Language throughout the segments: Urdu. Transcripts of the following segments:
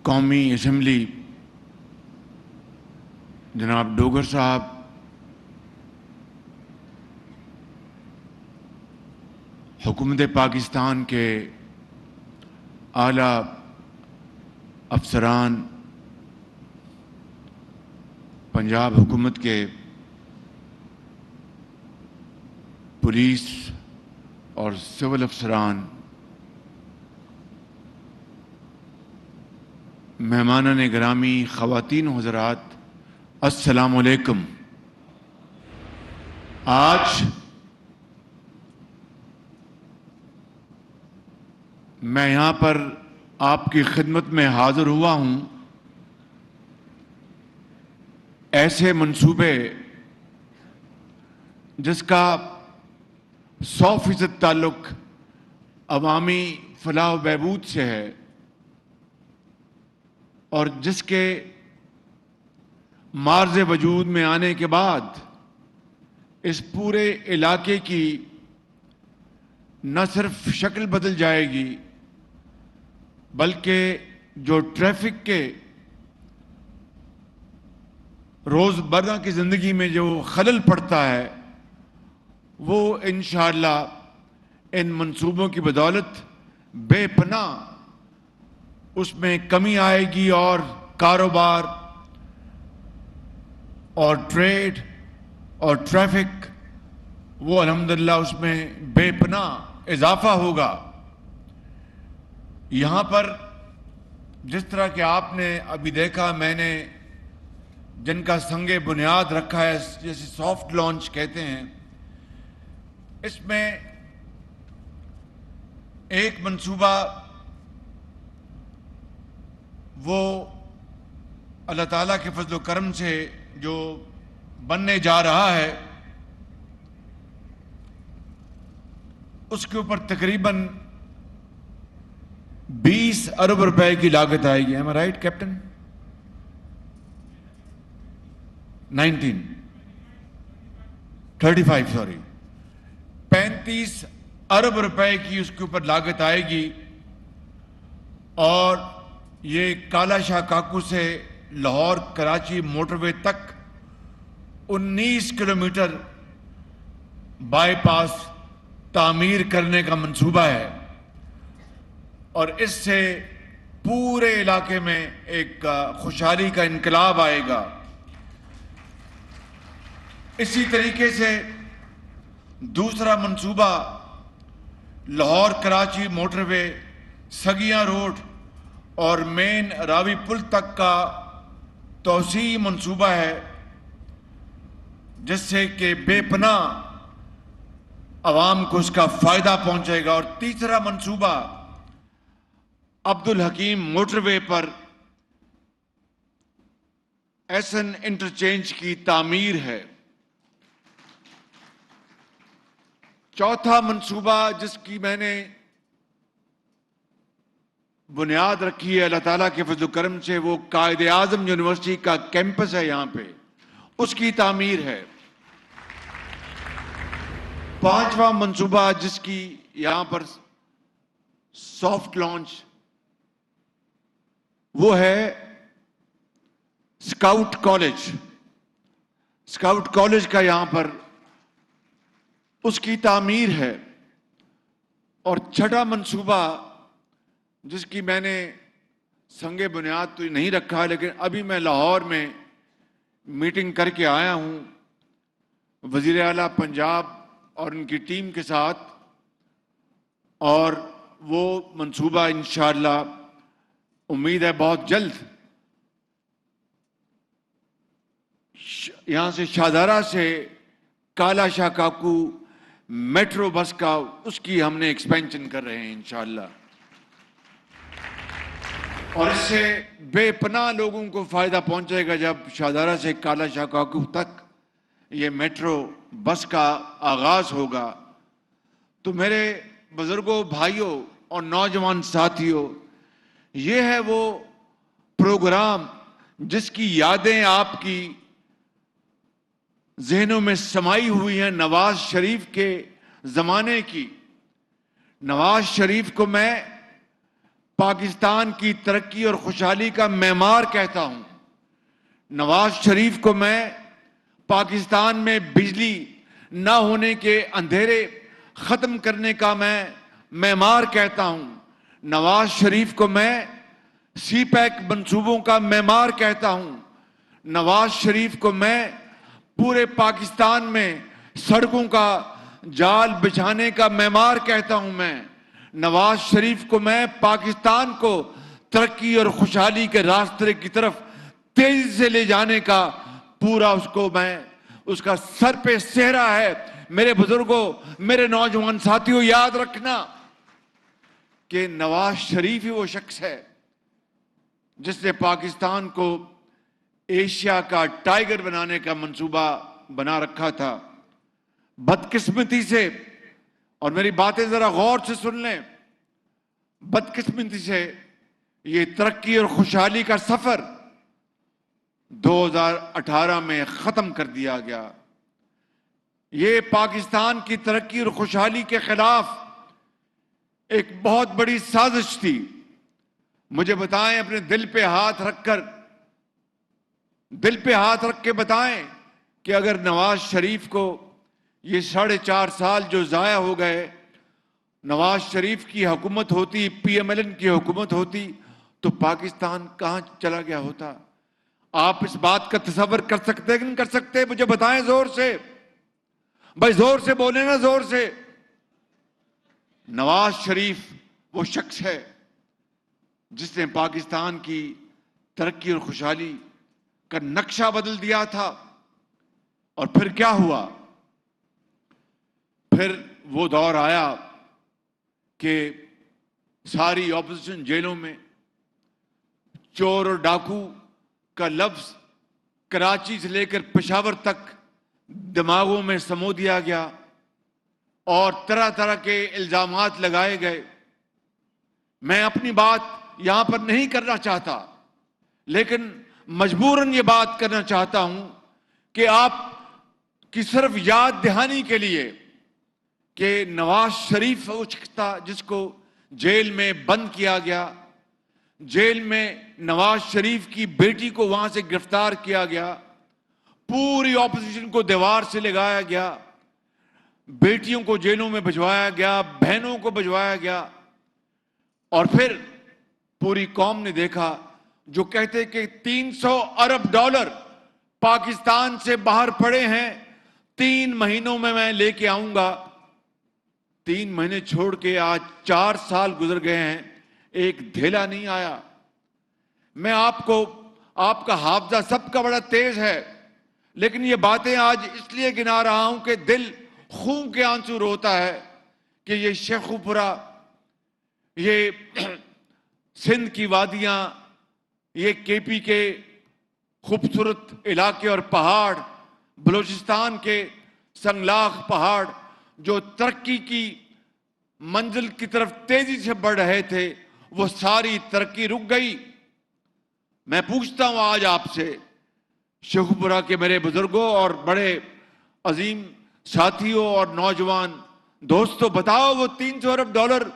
قومی اسمبلی جناب ڈوگر صاحب، حکومت پاکستان کے اعلیٰ افسران، پنجاب حکومت کے پولیس اور سول افسران، مہمانان گرامی، خواتین و حضرات، السلام علیکم۔ آج میں یہاں پر آپ کی خدمت میں حاضر ہوا ہوں ایسے منصوبے جس کا 100% تعلق عوامی فلاح و بہبود سے ہے، اور جس کے معرض وجود میں آنے کے بعد اس پورے علاقے کی نہ صرف شکل بدل جائے گی، بلکہ جو ٹریفک کے روزمرہ کی زندگی میں جو خلل پڑتا ہے وہ انشاءاللہ ان منصوبوں کی بدولت بے پناہ اس میں کمی آئے گی، اور کاروبار اور ٹریڈ اور ٹریفک وہ الحمدللہ اس میں بے پناہ اضافہ ہوگا۔ یہاں پر جس طرح کہ آپ نے ابھی دیکھا، میں نے جن کا سنگ بنیاد رکھا ہے، جیسے سافٹ لانچ کہتے ہیں، اس میں ایک منصوبہ وہ اللہ تعالیٰ کے فضل و کرم سے جو بننے جا رہا ہے، اس کے اوپر تقریباً 20 ارب روپے کی لاگت آئے گی۔ ایم آئی رائٹ کیپٹن؟ 35 ارب روپے کی اس کے اوپر لاگت آئے گی، اور یہ کالا شاہ کاکو سے لاہور کراچی موٹر وے تک 19 کلومیٹر بائی پاس تعمیر کرنے کا منصوبہ ہے، اور اس سے پورے علاقے میں ایک خوشحالی کا انقلاب آئے گا۔ اسی طریقے سے دوسرا منصوبہ لاہور کراچی موٹر وے، سگیاں روڈ اور مین راوی پل تک کا توسیعی منصوبہ ہے، جس سے کہ بے پناہ عوام کو اس کا فائدہ پہنچے گا۔ اور تیسرا منصوبہ عبدالحکیم موٹر وے پر ایس این انٹرچینج کی تعمیر ہے۔ چوتھا منصوبہ جس کی میں نے بنیاد رکھی ہے اللہ تعالیٰ کے فضل و کرم سے، وہ قائد اعظم یونیورسٹی کا کیمپس ہے یہاں پہ، اس کی تعمیر ہے۔ پانچواں منصوبہ جس کی یہاں پر سافٹ لانچ وہ ہے اسکاؤٹ کالج۔ اسکاؤٹ کالج کا یہاں پر اس کی تعمیر ہے۔ اور چھٹا منصوبہ جس کی میں نے سنگ بنیاد تو نہیں رکھا، لیکن ابھی میں لاہور میں میٹنگ کر کے آیا ہوں وزیر اعلیٰ پنجاب اور ان کی ٹیم کے ساتھ، اور وہ منصوبہ انشاءاللہ امید ہے بہت جلد یہاں سے شاہدارہ سے کالا شاہ کاکو میٹرو بس کا اس کی ہم نے ایکسپینشن کر رہے ہیں انشاءاللہ، اور اس سے بے پناہ لوگوں کو فائدہ پہنچے گا۔ جب شاہدارہ سے کالا شاہ کاکو تک یہ میٹرو بس کا آغاز ہوگا تو میرے بزرگوں، بھائیوں اور نوجوان ساتھیوں، یہ ہے وہ پروگرام جس کی یادیں آپ کی ذہنوں میں سمائی ہوئی ہیں نواز شریف کے زمانے کی۔ نواز شریف کو میں پاکستان کی ترقی اور خوشحالی کا معمار کہتا ہوں. نواز شریف کو میں پاکستان میں بجلی نہ ہونے کے اندھیرے ختم کرنے کا میں معمار کہتا ہوں. نواز شریف کو میں سی پیک منصوبوں کا معمار کہتا ہوں. نواز شریف کو میں پورے پاکستان میں سڑکوں کا جال بچھانے کا معمار کہتا ہوں. میں نواز شریف کو میں پاکستان کو ترقی اور خوشحالی کے راستے کی طرف تیزی سے لے جانے کا پورا اس کا سر پہ سہرا ہے. میرے بزرگوں، میرے نوجوان ساتھیوں، یاد رکھنا کہ نواز شریف ہی وہ شخص ہے جس نے پاکستان کو ایشیا کا ٹائیگر بنانے کا منصوبہ بنا رکھا تھا. بدقسمتی سے، اور میری باتیں ذرا غور سے سن لیں، بدقسمتی سے یہ ترقی اور خوشحالی کا سفر 2018 میں ختم کر دیا گیا. یہ پاکستان کی ترقی اور خوشحالی کے خلاف ایک بہت بڑی سازش تھی. مجھے بتائیں، اپنے دل پہ ہاتھ رکھ کے بتائیں کہ اگر نواز شریف کو یہ 4.5 سال جو ضائع ہو گئے، نواز شریف کی حکومت ہوتی، پی ایم ایل این کی حکومت ہوتی، تو پاکستان کہاں چلا گیا ہوتا؟ آپ اس بات کا تصور کر سکتے کہ نہیں کر سکتے؟ مجھے بتائیں زور سے. بھائی زور سے بولیں نا، زور سے. نواز شریف وہ شخص ہے جس نے پاکستان کی ترقی اور خوشحالی کا نقشہ بدل دیا تھا. اور پھر کیا ہوا؟ پھر وہ دور آیا کہ ساری اپوزیشن جیلوں میں چور اور ڈاکو کا لفظ کراچی سے لے کر پشاور تک دماغوں میں سمو دیا گیا اور طرح طرح کے الزامات لگائے گئے. میں اپنی بات یہاں پر نہیں کرنا چاہتا، لیکن مجبوراً یہ بات کرنا چاہتا ہوں کہ آپ کی صرف یاد دہانی کے لیے کہ نواز شریف وہ شخص تھا جس کو جیل میں بند کیا گیا. جیل میں نواز شریف کی بیٹی کو وہاں سے گرفتار کیا گیا، پوری اپوزیشن کو دیوار سے لگایا گیا، بیٹیوں کو جیلوں میں بھجوایا گیا، بہنوں کو بھجوایا گیا. اور پھر پوری قوم نے دیکھا، جو کہتے کہ $300 ارب پاکستان سے باہر پڑے ہیں، 3 مہینوں میں لے کے آؤں گا. 3 مہینے چھوڑ کے آج 4 سال گزر گئے ہیں، ایک دھیلا نہیں آیا. میں آپ کا حافظہ سب کا بڑا تیز ہے، لیکن یہ باتیں آج اس لیے گنا رہا ہوں کہ دل خون کے آنسو روتا ہے کہ یہ شیخوپورہ، یہ سندھ کی وادیاں، یہ کے پی کے خوبصورت علاقے اور پہاڑ، بلوچستان کے سنگلاخ پہاڑ جو ترقی کی منزل کی طرف تیزی سے بڑھ رہے تھے، وہ ساری ترقی رک گئی. میں پوچھتا ہوں آج آپ سے، شیخوپورہ کے میرے بزرگوں اور بڑے عظیم ساتھیوں اور نوجوان دوستوں، بتاؤ وہ $300 ارب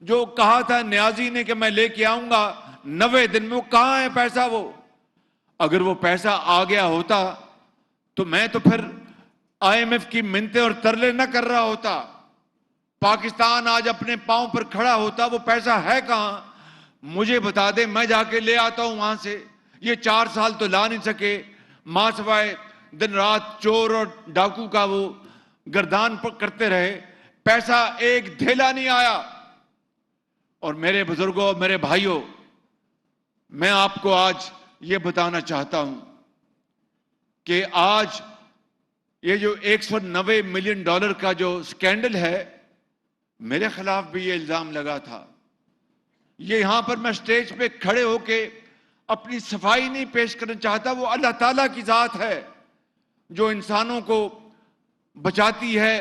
جو کہا تھا نیازی نے کہ میں لے کے آؤں گا 90 دن میں، وہ کہاں ہے پیسہ؟ وہ اگر وہ پیسہ آ گیا ہوتا تو میں تو پھر IMF کی منتیں اور ترلے نہ کر رہا ہوتا. پاکستان آج اپنے پاؤں پر کھڑا ہوتا. وہ پیسہ ہے کہاں؟ مجھے بتا دے، میں جا کے لے آتا ہوں وہاں سے. یہ 4 سال تو لا نہیں سکے، ماں سوائے دن رات چور اور ڈاکو کا وہ گردان کرتے رہے. پیسہ ایک دھیلا نہیں آیا. اور میرے بزرگوں، میرے بھائیوں، میں آپ کو آج یہ بتانا چاہتا ہوں کہ آج یہ جو $190 ملین کا جو سکینڈل ہے، میرے خلاف بھی یہ الزام لگا تھا. یہ یہاں پر میں سٹیج پہ کھڑے ہو کے اپنی صفائی نہیں پیش کرنا چاہتا. وہ اللہ تعالیٰ کی ذات ہے جو انسانوں کو بچاتی ہے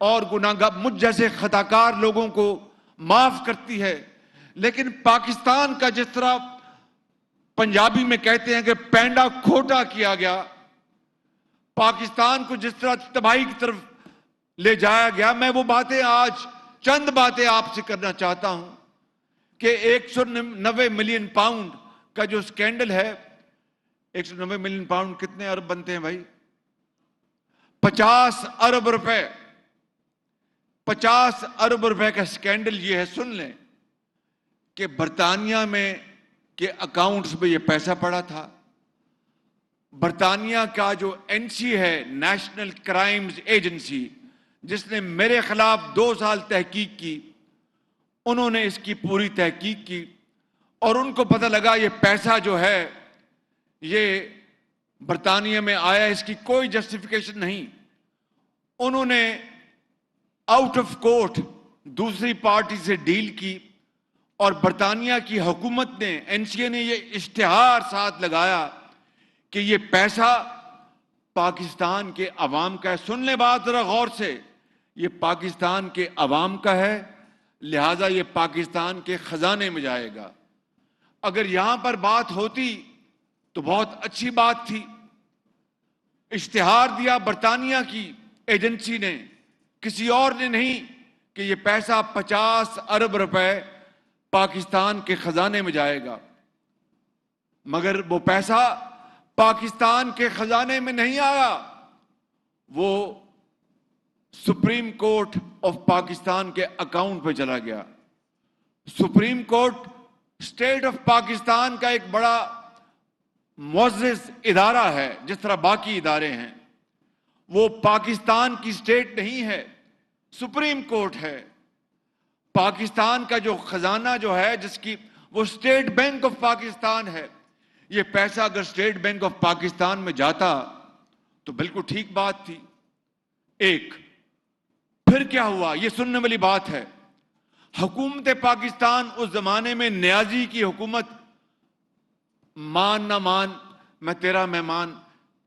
اور گناہگار مجھ جیسے خطاکار لوگوں کو معاف کرتی ہے. لیکن پاکستان کا جس طرح پنجابی میں کہتے ہیں کہ پینڈا کھوٹا کیا گیا، پاکستان کو جس طرح تباہی کی طرف لے جایا گیا، میں وہ باتیں آج چند باتیں آپ سے کرنا چاہتا ہوں کہ 190 ملین پاؤنڈ کا جو سکینڈل ہے، 190 ملین پاؤنڈ کتنے ارب بنتے ہیں بھائی؟ 50 ارب روپے، 50 ارب روپے کا سکینڈل یہ ہے. سن لیں کہ برطانیہ میں کے اکاؤنٹس میں یہ پیسہ پڑا تھا. برطانیہ کا جو NC ہے، نیشنل کرائمز ایجنسی، جس نے میرے خلاف 2 سال تحقیق کی، انہوں نے اس کی پوری تحقیق کی اور ان کو پتہ لگا یہ پیسہ جو ہے یہ برطانیہ میں آیا، اس کی کوئی جسٹیفیکیشن نہیں. انہوں نے آؤٹ آف کورٹ دوسری پارٹی سے ڈیل کی اور برطانیہ کی حکومت نے، NCA نے یہ اشتہار ساتھ لگایا کہ یہ پیسہ پاکستان کے عوام کا ہے. سن لیں بات ذرا غور سے، یہ پاکستان کے عوام کا ہے، لہذا یہ پاکستان کے خزانے میں جائے گا. اگر یہاں پر بات ہوتی تو بہت اچھی بات تھی. اشتہار دیا برطانیہ کی ایجنسی نے، کسی اور نے نہیں، کہ یہ پیسہ 50 ارب روپے پاکستان کے خزانے میں جائے گا. مگر وہ پیسہ پاکستان کے خزانے میں نہیں آیا، وہ سپریم کورٹ آف پاکستان کے اکاؤنٹ پہ چلا گیا. Supreme court state of Pakistan کا ایک بڑا معزز ادارہ ہے، جس طرح باقی ادارے ہیں. وہ پاکستان کی اسٹیٹ نہیں ہے، سپریم کورٹ ہے. پاکستان کا جو خزانہ جو ہے، جس کی وہ اسٹیٹ بینک آف پاکستان ہے. یہ پیسہ اگر اسٹیٹ بینک آف پاکستان میں جاتا تو بالکل ٹھیک بات تھی. ایک پھر کیا ہوا، یہ سننے والی بات ہے. حکومت پاکستان اس زمانے میں نیازی کی حکومت، مان نہ مان میں تیرا مہمان،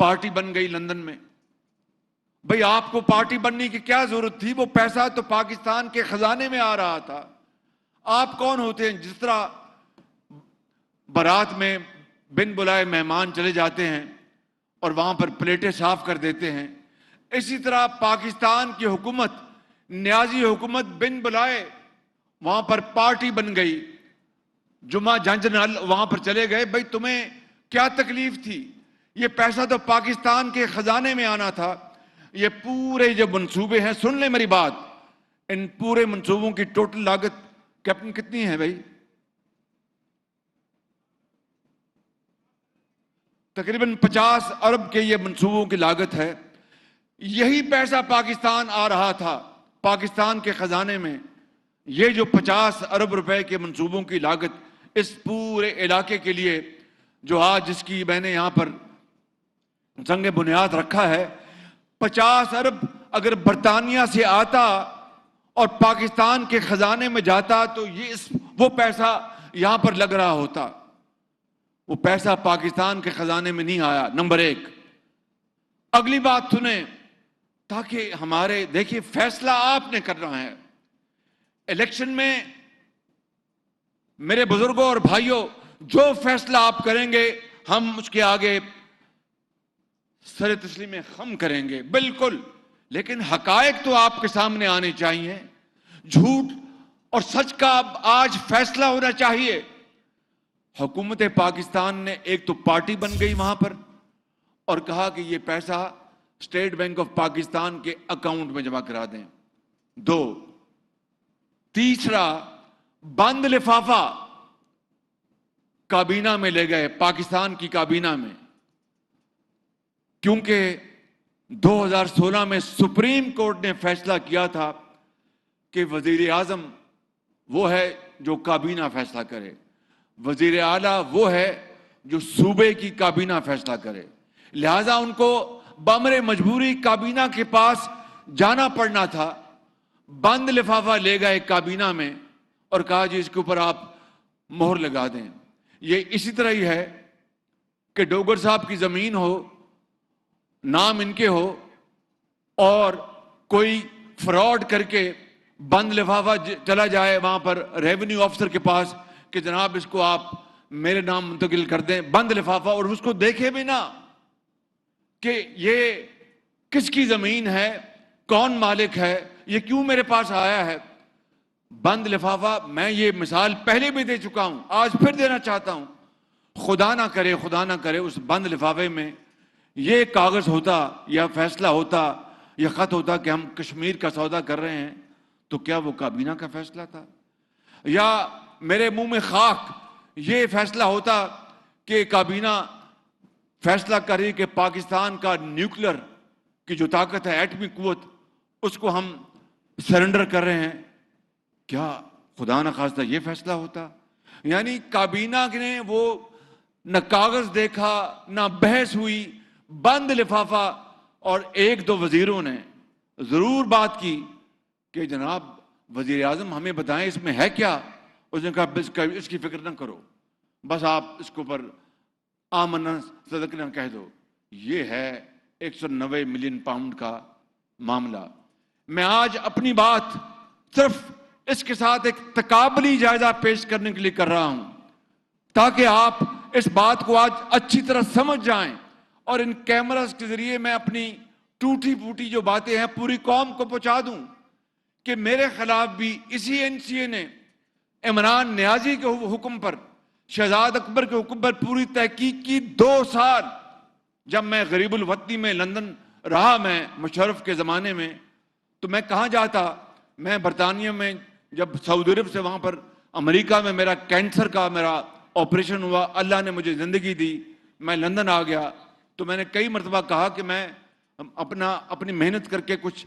پارٹی بن گئی لندن میں. بھئی آپ کو پارٹی بننے کی کیا ضرورت تھی؟ وہ پیسہ تو پاکستان کے خزانے میں آ رہا تھا. آپ کون ہوتے ہیں جس طرح بارات میں بن بلائے مہمان چلے جاتے ہیں اور وہاں پر پلیٹیں صاف کر دیتے ہیں، اسی طرح پاکستان کی حکومت، نیازی حکومت بن بلائے وہاں پر پارٹی بن گئی. جمعہ جنج نال وہاں پر چلے گئے. بھئی تمہیں کیا تکلیف تھی؟ یہ پیسہ تو پاکستان کے خزانے میں آنا تھا. یہ پورے جو منصوبے ہیں، سن لیں میری بات، ان پورے منصوبوں کی ٹوٹل لاگت کیپٹن کتنی ہے بھائی؟ تقریباً 50 ارب کے یہ منصوبوں کی لاگت ہے. یہی پیسہ پاکستان آ رہا تھا پاکستان کے خزانے میں. یہ جو 50 ارب روپے کے منصوبوں کی لاگت اس پورے علاقے کے لیے، جو آج جس کی میں نے یہاں پر سنگ بنیاد رکھا ہے، 50 ارب اگر برطانیہ سے آتا اور پاکستان کے خزانے میں جاتا تو وہ پیسہ یہاں پر لگ رہا ہوتا. وہ پیسہ پاکستان کے خزانے میں نہیں آیا. نمبر 1. اگلی بات سنیں تاکہ ہمارے، دیکھیے فیصلہ آپ نے کرنا ہے. الیکشن میں میرے بزرگوں اور بھائیوں، جو فیصلہ آپ کریں گے ہم اس کے آگے سر تسلیم خم کریں گے، بالکل. لیکن حقائق تو آپ کے سامنے آنے چاہیے. جھوٹ اور سچ کا آج فیصلہ ہونا چاہیے. حکومت پاکستان نے ایک تو پارٹی بن گئی وہاں پر اور کہا کہ یہ پیسہ اسٹیٹ بینک آف پاکستان کے اکاؤنٹ میں جمع کرا دیں. 2. تیسرا، بند لفافہ کابینہ میں لے گئے، پاکستان کی کابینہ میں، کیونکہ 2016 میں سپریم کورٹ نے فیصلہ کیا تھا کہ وزیر اعظم وہ ہے جو کابینہ فیصلہ کرے، وزیر اعلیٰ وہ ہے جو صوبے کی کابینہ فیصلہ کرے. لہذا ان کو بامر مجبوری کابینہ کے پاس جانا پڑنا تھا. بند لفافہ لے گئے کابینہ میں اور کہا جی اس کے اوپر آپ مہر لگا دیں. یہ اسی طرح ہی ہے کہ ڈوگر صاحب کی زمین ہو، نام ان کے ہو، اور کوئی فراڈ کر کے بند لفافہ چلا جائے وہاں پر ریونیو آفیسر کے پاس کہ جناب اس کو آپ میرے نام منتقل کر دیں، بند لفافہ، اور اس کو دیکھے بھی نہ کہ یہ کس کی زمین ہے، کون مالک ہے، یہ کیوں میرے پاس آیا ہے. بند لفافہ، میں یہ مثال پہلے بھی دے چکا ہوں، آج پھر دینا چاہتا ہوں. خدا نہ کرے اس بند لفافے میں یہ کاغذ ہوتا یا فیصلہ ہوتا یا خط ہوتا کہ ہم کشمیر کا سودا کر رہے ہیں، تو کیا وہ کابینہ کا فیصلہ تھا؟ یا میرے منہ میں خاک یہ فیصلہ ہوتا کہ کابینہ فیصلہ کرے کہ پاکستان کا نیوکلر کی جو طاقت ہے، ایٹمی قوت، اس کو ہم سرنڈر کر رہے ہیں، کیا خدا نہ خواستہ یہ فیصلہ ہوتا؟ یعنی کابینہ نے وہ نہ کاغذ دیکھا، نہ بحث ہوئی، بند لفافہ. اور ایک دو وزیروں نے ضرور بات کی کہ جناب وزیر اعظم ہمیں بتائیں اس میں ہے کیا. اس نے کہا اس کی فکر نہ کرو، بس آپ اس کو پر آمنا صدقنا کہہ دو. یہ ہے 190 ملین پاؤنڈ کا معاملہ. میں آج اپنی بات صرف اس کے ساتھ ایک تقابلی جائزہ پیش کرنے کے لیے کر رہا ہوں، تاکہ آپ اس بات کو آج اچھی طرح سمجھ جائیں، اور ان کیمراز کے ذریعے میں اپنی ٹوٹی پھوٹی جو باتیں ہیں پوری قوم کو پہنچا دوں کہ میرے خلاف بھی اسی NCA نے عمران نیازی کے حکم پر، شہزاد اکبر کے حکم پر پوری تحقیق کی. 2 سال جب میں غریب الوطنی میں لندن رہا، میں مشرف کے زمانے میں، تو میں کہاں جاتا؟ میں برطانیہ میں جب سعودی عرب سے وہاں پر امریکہ میں میرا کینسر کا میرا آپریشن ہوا، اللہ نے مجھے زندگی دی، میں لندن آ گیا. تو میں نے کئی مرتبہ کہا کہ میں اپنی محنت کر کے کچھ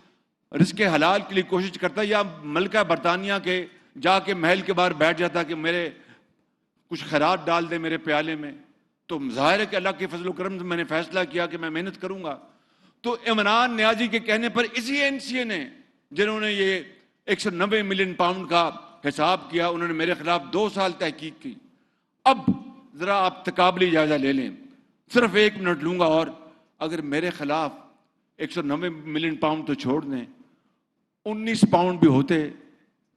رزق حلال کے لیے کوشش کرتا، یا ملکہ برطانیہ کے جا کے محل کے باہر بیٹھ جاتا کہ میرے کچھ خیرات ڈال دے میرے پیالے میں. تو ظاہر ہے کہ اللہ کے فضل و کرم سے میں نے فیصلہ کیا کہ میں محنت کروں گا. تو عمران نیازی کے کہنے پر اسی NCA نے، جنہوں نے یہ 190 ملین پاؤنڈ کا حساب کیا، انہوں نے میرے خلاف 2 سال تحقیق کی. اب ذرا آپ تقابلی جائزہ لے لیں، صرف 1 منٹ لوں گا. اور اگر میرے خلاف 190 ملین پاؤنڈ تو چھوڑ دیں، 19 پاؤنڈ بھی ہوتے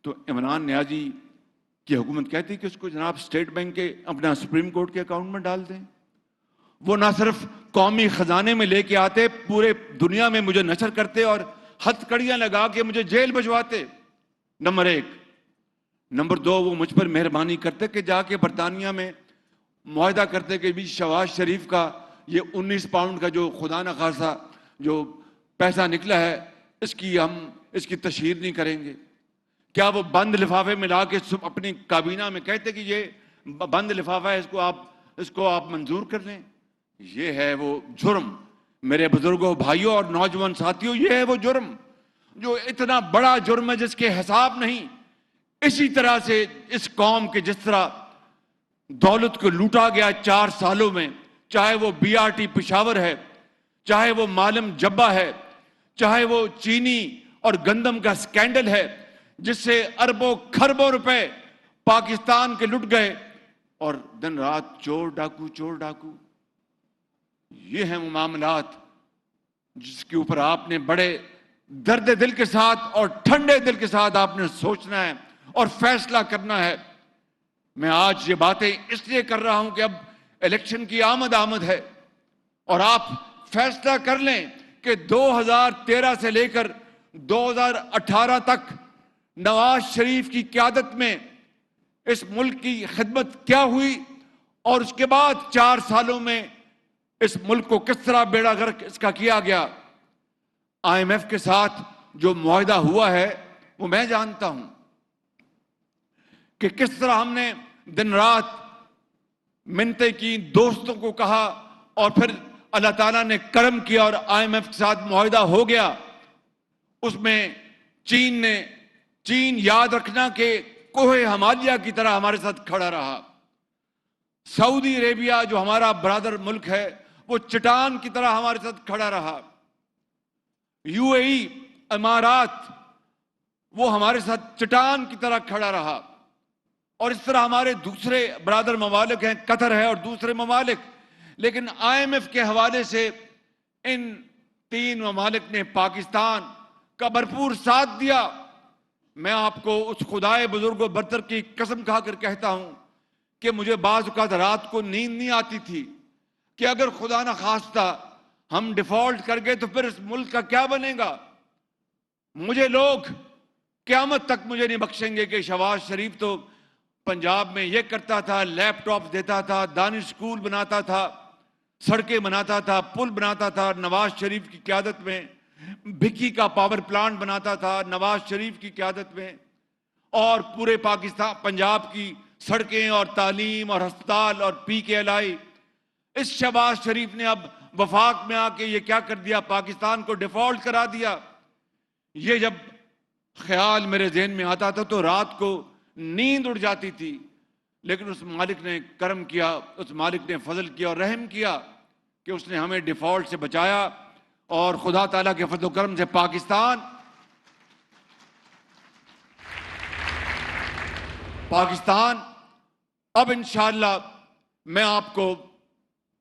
تو عمران نیازی کی حکومت کہتی کہ اس کو جناب اسٹیٹ بینک کے اپنا سپریم کورٹ کے اکاؤنٹ میں ڈال دیں. وہ نہ صرف قومی خزانے میں لے کے آتے، پورے دنیا میں مجھے نشر کرتے اور ہتھ کڑیاں لگا کے مجھے جیل بھجواتے. نمبر 1. نمبر 2، وہ مجھ پر مہربانی کرتے کہ جا کے برطانیہ میں معاہدہ کرتے کہ بھی شہباز شریف کا یہ 19 پاؤنڈ کا جو خدا نہ خاصا جو پیسہ نکلا ہے، اس کی تشہیر نہیں کریں گے. کیا وہ بند لفافے میں لا کے اپنی کابینہ میں کہتے کہ یہ بند لفافہ ہے، اس کو آپ منظور کر لیں؟ یہ ہے وہ جرم میرے بزرگوں، بھائیوں اور نوجوان ساتھیوں. یہ ہے وہ جرم جو اتنا بڑا جرم ہے جس کے حساب نہیں. اسی طرح سے اس قوم کے جس طرح دولت کو لوٹا گیا 4 سالوں میں، چاہے وہ BRT پشاور ہے، چاہے وہ معلم جبہ ہے، چاہے وہ چینی اور گندم کا سکینڈل ہے، جس سے اربوں کھربوں روپے پاکستان کے لٹ گئے، اور دن رات چور ڈاکو. یہ ہیں وہ معاملات جس کے اوپر آپ نے بڑے درد دل کے ساتھ اور ٹھنڈے دل کے ساتھ آپ نے سوچنا ہے اور فیصلہ کرنا ہے. میں آج یہ باتیں اس لیے کر رہا ہوں کہ اب الیکشن کی آمد ہے، اور آپ فیصلہ کر لیں کہ 2013 سے لے کر 2018 تک نواز شریف کی قیادت میں اس ملک کی خدمت کیا ہوئی، اور اس کے بعد 4 سالوں میں اس ملک کو کس طرح بیڑا غرق اس کا کیا گیا. IMF کے ساتھ جو معاہدہ ہوا ہے وہ میں جانتا ہوں کہ کس طرح ہم نے دن رات منتیں کی، دوستوں کو کہا، اور پھر اللہ تعالیٰ نے کرم کیا اور IMF کے ساتھ معاہدہ ہو گیا. اس میں چین یاد رکھنا کہ کوہ ہمالیہ کی طرح ہمارے ساتھ کھڑا رہا. سعودی عربیہ جو ہمارا برادر ملک ہے وہ چٹان کی طرح ہمارے ساتھ کھڑا رہا. UAE امارات وہ ہمارے ساتھ چٹان کی طرح کھڑا رہا. اور اس طرح ہمارے دوسرے برادر ممالک ہیں، قطر ہے اور دوسرے ممالک. لیکن IMF کے حوالے سے ان 3 ممالک نے پاکستان کا بھرپور ساتھ دیا. میں آپ کو اس خدائے بزرگ و برتر کی قسم کھا کر کہتا ہوں کہ مجھے بعض اوقات رات کو نیند نہیں آتی تھی کہ اگر خدا نہ خواستہ ہم ڈیفالٹ کر گئے تو پھر اس ملک کا کیا بنے گا. مجھے لوگ قیامت تک مجھے نہیں بخشیں گے کہ شہباز شریف تو پنجاب میں یہ کرتا تھا، لیپ ٹاپ دیتا تھا، دانش اسکول بناتا تھا، سڑکیں بناتا تھا، پل بناتا تھا نواز شریف کی قیادت میں، بھکی کا پاور پلانٹ بناتا تھا نواز شریف کی قیادت میں، اور پورے پاکستان پنجاب کی سڑکیں اور تعلیم اور ہسپتال اور پی کے ایل آئی. اس شہباز شریف نے اب وفاق میں آ کے یہ کیا کر دیا؟ پاکستان کو ڈیفالٹ کرا دیا. یہ جب خیال میرے ذہن میں آتا تھا تو رات کو نیند اڑ جاتی تھی، لیکن اس مالک نے کرم کیا، اس مالک نے فضل کیا اور رحم کیا کہ اس نے ہمیں ڈیفالٹ سے بچایا، اور خدا تعالیٰ کے فضل و کرم سے پاکستان اب انشاءاللہ میں آپ کو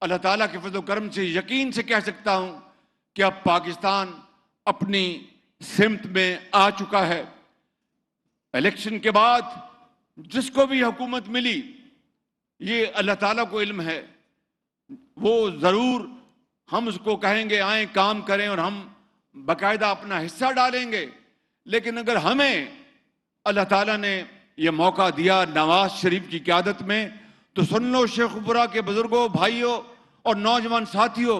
اللہ تعالیٰ کے فضل و کرم سے یقین سے کہہ سکتا ہوں کہ اب پاکستان اپنی سمت میں آ چکا ہے. الیکشن کے بعد جس کو بھی حکومت ملی، یہ اللہ تعالیٰ کو علم ہے، وہ ضرور ہم اس کو کہیں گے آئیں کام کریں اور ہم باقاعدہ اپنا حصہ ڈالیں گے. لیکن اگر ہمیں اللہ تعالیٰ نے یہ موقع دیا نواز شریف کی قیادت میں، تو سن لو شیخ پورہ کے بزرگوں، بھائیوں اور نوجوان ساتھیوں،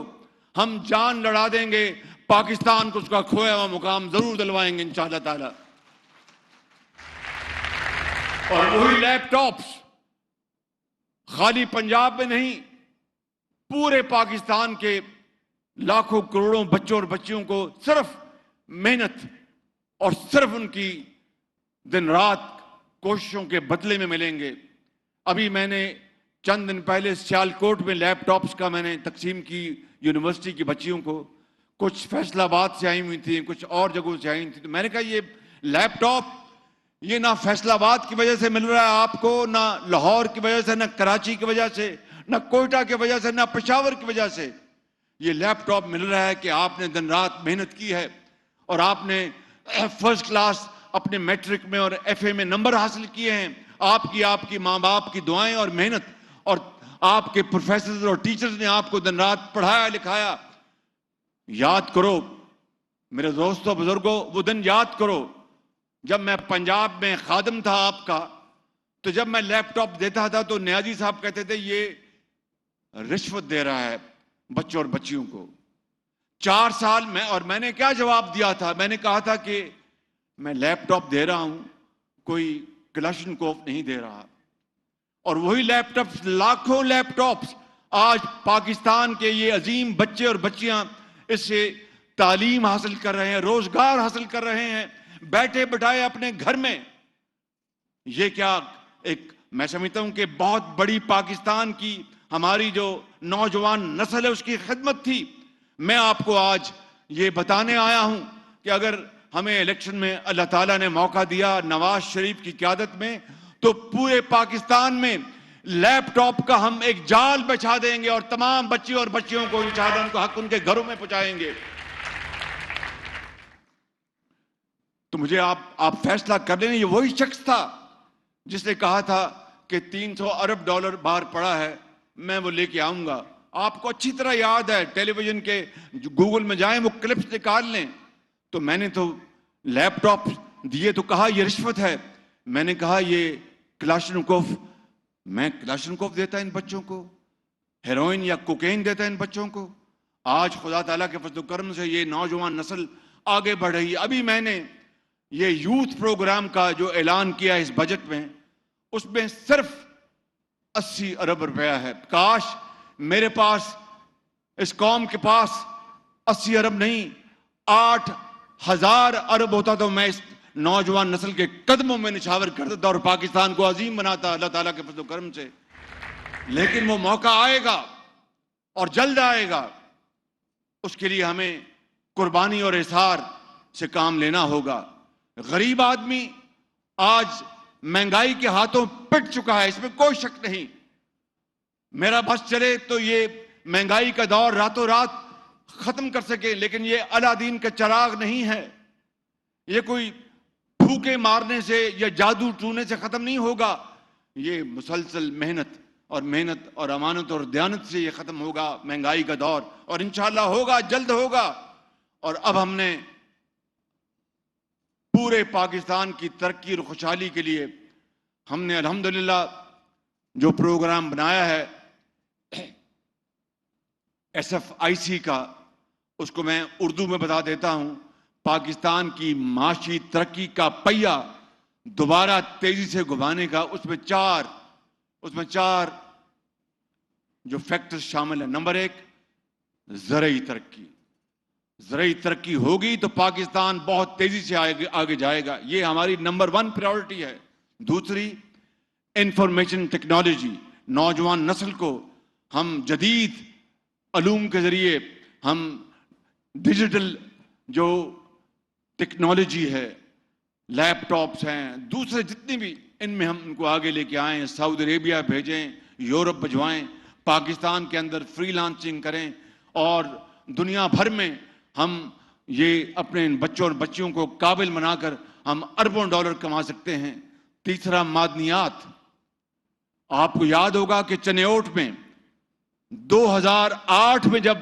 ہم جان لڑا دیں گے، پاکستان کو اس کا کھویا ہوا مقام ضرور دلوائیں گے انشاءاللہ تعالیٰ. اور وہی لیپ ٹاپس خالی پنجاب میں نہیں، پورے پاکستان کے لاکھوں کروڑوں بچوں اور بچیوں کو صرف محنت اور صرف ان کی دن رات کوششوں کے بدلے میں ملیں گے. ابھی میں نے چند دن پہلے سیالکوٹ میں لیپ ٹاپس کا میں نے تقسیم کی یونیورسٹی کی بچیوں کو. کچھ فیصل آباد سے آئی ہوئی تھیں، کچھ اور جگہوں سے آئی تھیں. تو میں نے کہا یہ لیپ ٹاپ یہ نہ فیصل آباد کی وجہ سے مل رہا ہے آپ کو، نہ لاہور کی وجہ سے، نہ کراچی کی وجہ سے، نہ کوئٹہ کی وجہ سے، نہ پشاور کی وجہ سے. یہ لیپ ٹاپ مل رہا ہے کہ آپ نے دن رات محنت کی ہے اور آپ نے فرسٹ کلاس اپنے میٹرک میں اور ایف اے میں نمبر حاصل کیے ہیں. آپ کی ماں باپ کی دعائیں اور محنت، اور آپ کے پروفیسرز اور ٹیچرز نے آپ کو دن رات پڑھایا لکھایا. یاد کرو میرے دوستوں بزرگوں، وہ دن یاد کرو جب میں پنجاب میں خادم تھا آپ کا. تو جب میں لیپ ٹاپ دیتا تھا تو نیازی صاحب کہتے تھے یہ رشوت دے رہا ہے بچوں اور بچیوں کو. 4 سال میں نے کیا جواب دیا تھا؟ میں نے کہا تھا کہ میں لیپ ٹاپ دے رہا ہوں، کوئی کلاشنکوف نہیں دے رہا. اور وہی لیپ ٹاپس، لاکھوں لیپ ٹاپس آج پاکستان کے یہ عظیم بچے اور بچیاں اس سے تعلیم حاصل کر رہے ہیں، روزگار حاصل کر رہے ہیں بیٹھے بٹھائے اپنے گھر میں. یہ کیا ایک میں سمجھتا ہوں کہ بہت بڑی پاکستان کی ہماری جو نوجوان نسل ہے اس کی خدمت تھی. میں آپ کو آج یہ بتانے آیا ہوں کہ اگر ہمیں الیکشن میں اللہ تعالیٰ نے موقع دیا نواز شریف کی قیادت میں، تو پورے پاکستان میں لیپ ٹاپ کا ہم ایک جال بچھا دیں گے اور تمام بچیوں اور بچیوں کو انشاءاللہ ان کو حق ان کے گھروں میں پہنچائیں گے. تو مجھے آپ فیصلہ کر لیں. یہ وہی شخص تھا جس نے کہا تھا کہ $300 ارب باہر پڑا ہے، میں وہ لے کے آؤں گا. آپ کو اچھی طرح یاد ہے، ٹیلی ویژن کے گوگل میں جائیں وہ کلپس نکال لیں. تو میں نے تو لیپ ٹاپ دیے تو کہا یہ رشوت ہے. میں نے کہا یہ کلاشنکوف، میں کلاشنکوف دیتا ان بچوں کو، ہیروئن یا کوکین دیتا ان بچوں کو. آج خدا تعالیٰ کے فضل و کرم سے یہ نوجوان نسل آگے بڑھ رہی ہے. ابھی میں نے یہ یوتھ پروگرام کا جو اعلان کیا اس بجٹ میں، اس میں صرف 80 ارب روپیہ ہے. کاش میرے پاس، اس قوم کے پاس 80 ارب نہیں 8,000 ارب ہوتا تو میں اس نوجوان نسل کے قدموں میں نچھاور کر دیتا اور پاکستان کو عظیم بناتا اللہ تعالیٰ کے فضل و کرم سے. لیکن وہ موقع آئے گا اور جلد آئے گا. اس کے لیے ہمیں قربانی اور احسار سے کام لینا ہوگا. غریب آدمی آج مہنگائی کے ہاتھوں پٹ چکا ہے، اس میں کوئی شک نہیں. میرا بس چلے تو یہ مہنگائی کا دور راتوں رات ختم کر سکے، لیکن یہ الادین کا چراغ نہیں ہے. یہ کوئی پھوکے مارنے سے یا جادو ٹونے سے ختم نہیں ہوگا. یہ مسلسل محنت اور امانت اور دیانت سے یہ ختم ہوگا مہنگائی کا دور، اور انشاءاللہ ہوگا، جلد ہوگا. اور اب ہم نے پورے پاکستان کی ترقی اور خوشحالی کے لیے ہم نے الحمدللہ جو پروگرام بنایا ہے SFIC کا، اس کو میں اردو میں بتا دیتا ہوں. پاکستان کی معاشی ترقی کا پہیہ دوبارہ تیزی سے گھمانے کا. اس میں چار جو فیکٹرز شامل ہیں. نمبر 1، زرعی ترقی. زرعی ترقی ہوگی تو پاکستان بہت تیزی سے آگے جائے گا. یہ ہماری نمبر 1 پریورٹی ہے. دوسری، انفارمیشن ٹیکنالوجی. نوجوان نسل کو ہم جدید علوم کے ذریعے، ہم ڈیجیٹل جو ٹیکنالوجی ہے، لیپ ٹاپس ہیں، دوسرے جتنے بھی، ان میں ہم ان کو آگے لے کے آئیں. سعودی عربیہ بھیجیں، یورپ بھجوائیں، پاکستان کے اندر فری لانسنگ کریں، اور دنیا بھر میں ہم یہ اپنے بچوں اور بچیوں کو قابل بنا کر ہم اربوں ڈالر کما سکتے ہیں. تیسرا، معدنیات. آپ کو یاد ہوگا کہ چنیوٹ میں 2008 میں جب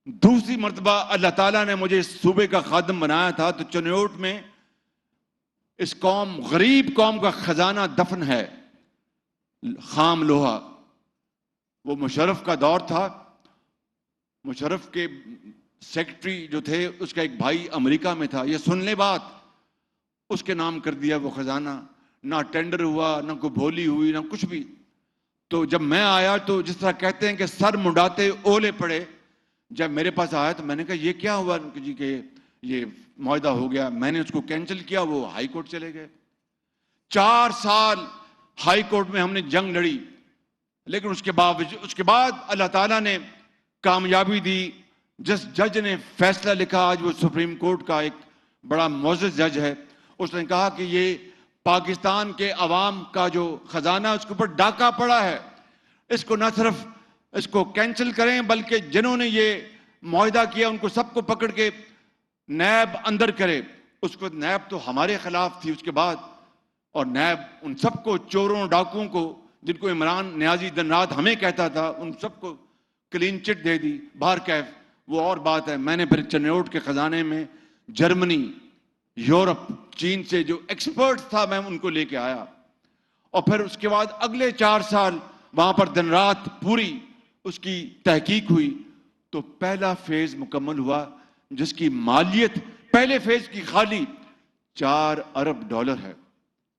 دوسری مرتبہ اللہ تعالیٰ نے مجھے اس صوبے کا خادم بنایا تھا، تو چنیوٹ میں اس قوم، غریب قوم کا خزانہ دفن ہے، خام لوہا. وہ مشرف کا دور تھا. مشرف کے سیکرٹری جو تھے، اس کا ایک بھائی امریکہ میں تھا. یہ سن لے بات، اس کے نام کر دیا وہ خزانہ. نہ ٹینڈر ہوا، نہ کوئی بولی ہوئی، نہ کچھ بھی. تو جب میں آیا تو جس طرح کہتے ہیں کہ سر منڈاتے اولے پڑے. جب میرے پاس آیا تو میں نے کہا یہ کیا ہوا جی کہ یہ معاہدہ ہو گیا. میں نے اس کو کینسل کیا. وہ ہائی کورٹ چلے گئے. 4 سال ہائی کورٹ میں ہم نے جنگ لڑی، لیکن اس کے بعد اللہ تعالیٰ نے کامیابی دی. جس جج نے فیصلہ لکھا، آج وہ سپریم کورٹ کا ایک بڑا معزز جج ہے، اس نے کہا کہ یہ پاکستان کے عوام کا جو خزانہ، اس کے اوپر ڈاکہ پڑا ہے. اس کو نہ صرف اس کو کینسل کریں، بلکہ جنہوں نے یہ معاہدہ کیا ان کو سب کو پکڑ کے نیب اندر کرے. اس کو نیب تو ہمارے خلاف تھی اس کے بعد، اور نیب ان سب کو، چوروں ڈاکوؤں کو، جن کو عمران نیازی دن رات ہمیں کہتا تھا، ان سب کو کلین چٹ دے دی. باہر کیف وہ اور بات ہے. میں نے پھر چنیوٹ کے خزانے میں جرمنی، یورپ، چین سے جو ایکسپرٹس تھا، میں ان کو لے کے آیا. اور پھر اس کے بعد اگلے 4 سال وہاں پر دن رات پوری اس کی تحقیق ہوئی. تو پہلا فیز مکمل ہوا، جس کی مالیت پہلے فیز کی خالی $4 ارب ہے.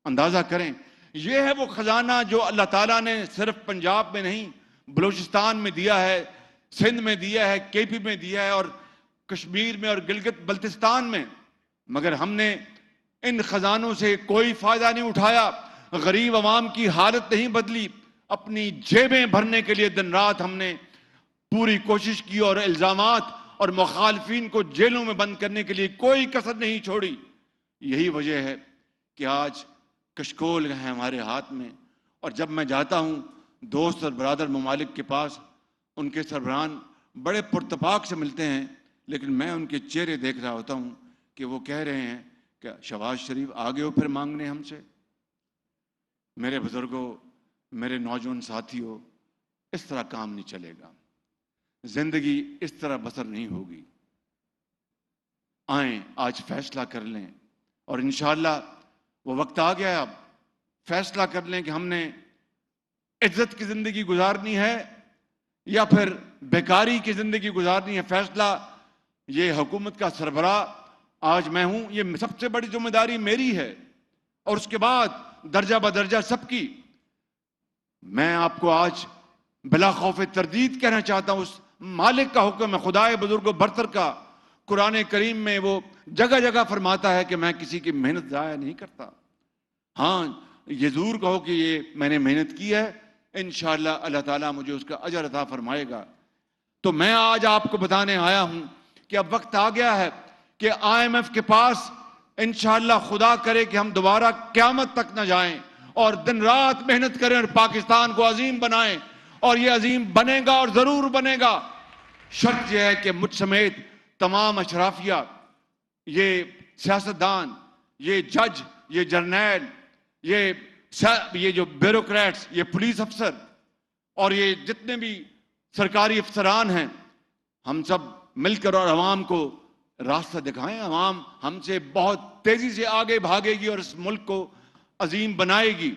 اندازہ کریں، یہ ہے وہ خزانہ جو اللہ تعالیٰ نے صرف پنجاب میں نہیں، بلوچستان میں دیا ہے، سندھ میں دیا ہے، KP میں دیا ہے، اور کشمیر میں اور گلگت بلتستان میں. مگر ہم نے ان خزانوں سے کوئی فائدہ نہیں اٹھایا. غریب عوام کی حالت نہیں بدلی. اپنی جیبیں بھرنے کے لیے دن رات ہم نے پوری کوشش کی، اور الزامات اور مخالفین کو جیلوں میں بند کرنے کے لیے کوئی کسر نہیں چھوڑی. یہی وجہ ہے کہ آج کشکول ہے ہمارے ہاتھ میں. اور جب میں جاتا ہوں دوست اور برادر ممالک کے پاس، ان کے سربراہان بڑے پرتپاک سے ملتے ہیں، لیکن میں ان کے چہرے دیکھ رہا ہوتا ہوں کہ وہ کہہ رہے ہیں کہ شہباز شریف آگے ہو پھر مانگنے ہم سے. میرے بزرگوں، میرے نوجوان ساتھیوں، اس طرح کام نہیں چلے گا. زندگی اس طرح بسر نہیں ہوگی. آئیں آج فیصلہ کر لیں، اور انشاءاللہ وہ وقت آ گیا. اب فیصلہ کر لیں کہ ہم نے عزت کی زندگی گزارنی ہے یا پھر بیکاری کی زندگی گزارنی ہے. فیصلہ یہ حکومت کا سربراہ آج میں ہوں، یہ سب سے بڑی ذمہ داری میری ہے، اور اس کے بعد درجہ بدرجہ سب کی. میں آپ کو آج بلا خوف تردید کہنا چاہتا ہوں، اس مالک کا حکم ہے، خدائے بزرگ و برتر کا. قرآن کریم میں وہ جگہ جگہ فرماتا ہے کہ میں کسی کی محنت ضائع نہیں کرتا. ہاں، یہ ضرور کہو کہ یہ میں نے محنت کی ہے، انشاءاللہ اللہ تعالیٰ مجھے اس کا اجر عطا فرمائے گا. تو میں آج آپ کو بتانے آیا ہوں کہ اب وقت آ گیا ہے کہ IMF کے پاس انشاءاللہ خدا کرے کہ ہم دوبارہ قیامت تک نہ جائیں، اور دن رات محنت کریں اور پاکستان کو عظیم بنائیں. اور یہ عظیم بنے گا، اور ضرور بنے گا. شرط یہ ہے کہ مجھ سمیت تمام اشرافیہ، یہ سیاستدان، یہ جج، یہ جرنیل، یہ جو بیوروکریٹس، یہ پولیس افسر، اور یہ جتنے بھی سرکاری افسران ہیں، ہم سب مل کر اور عوام کو راستہ دکھائیں. عوام ہم سے بہت تیزی سے آگے بھاگے گی اور اس ملک کو عظیم بنائے گی.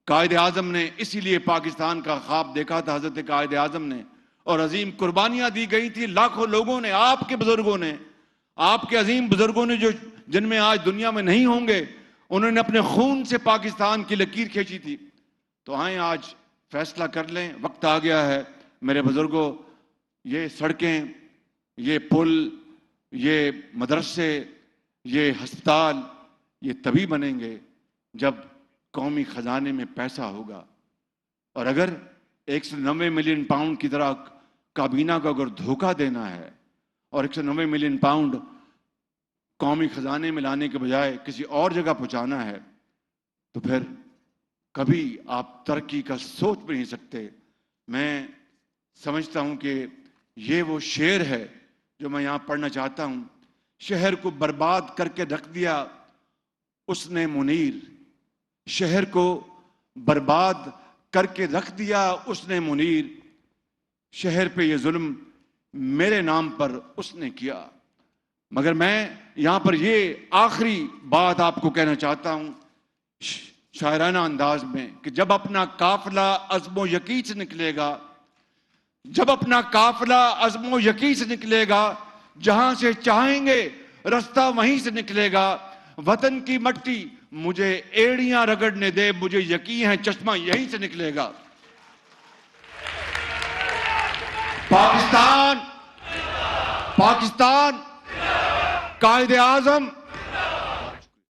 قائد اعظم نے اسی لیے پاکستان کا خواب دیکھا تھا, حضرت قائد اعظم نے, اور عظیم قربانیاں دی گئی تھی. لاکھوں لوگوں نے, آپ کے بزرگوں نے, آپ کے عظیم بزرگوں نے, جو جن میں آج دنیا میں نہیں ہوں گے, انہوں نے اپنے خون سے پاکستان کی لکیر کھینچی تھی. تو آئیں آج فیصلہ کر لیں, وقت آ گیا ہے. میرے بزرگوں, یہ سڑکیں, یہ پل, یہ مدرسے, یہ ہسپتال, یہ تبھی بنیں گے جب قومی خزانے میں پیسہ ہوگا. اور اگر 190 ملین پاؤنڈ کی طرح کابینہ کو اگر دھوکہ دینا ہے اور 190 ملین پاؤنڈ قومی خزانے میں لانے کے بجائے کسی اور جگہ پہنچانا ہے, تو پھر کبھی آپ ترقی کا سوچ بھی نہیں سکتے. میں سمجھتا ہوں کہ یہ وہ شعر ہے جو میں یہاں پڑھنا چاہتا ہوں. شہر کو برباد کر کے رکھ دیا اس نے منیر, شہر کو برباد کر کے رکھ دیا اس نے منیر, شہر پہ یہ ظلم میرے نام پر اس نے کیا. مگر میں یہاں پر یہ آخری بات آپ کو کہنا چاہتا ہوں شاعرانہ انداز میں, کہ جب اپنا قافلہ عزم و یقین سے نکلے گا, جب اپنا قافلہ عزم و یقین سے نکلے گا, جہاں سے چاہیں گے رستہ وہیں سے نکلے گا. وطن کی مٹی مجھے ایڑیاں رگڑنے دے, مجھے یقین ہے چشمہ یہیں سے نکلے گا. پاکستان, پاکستان, قائد اعظم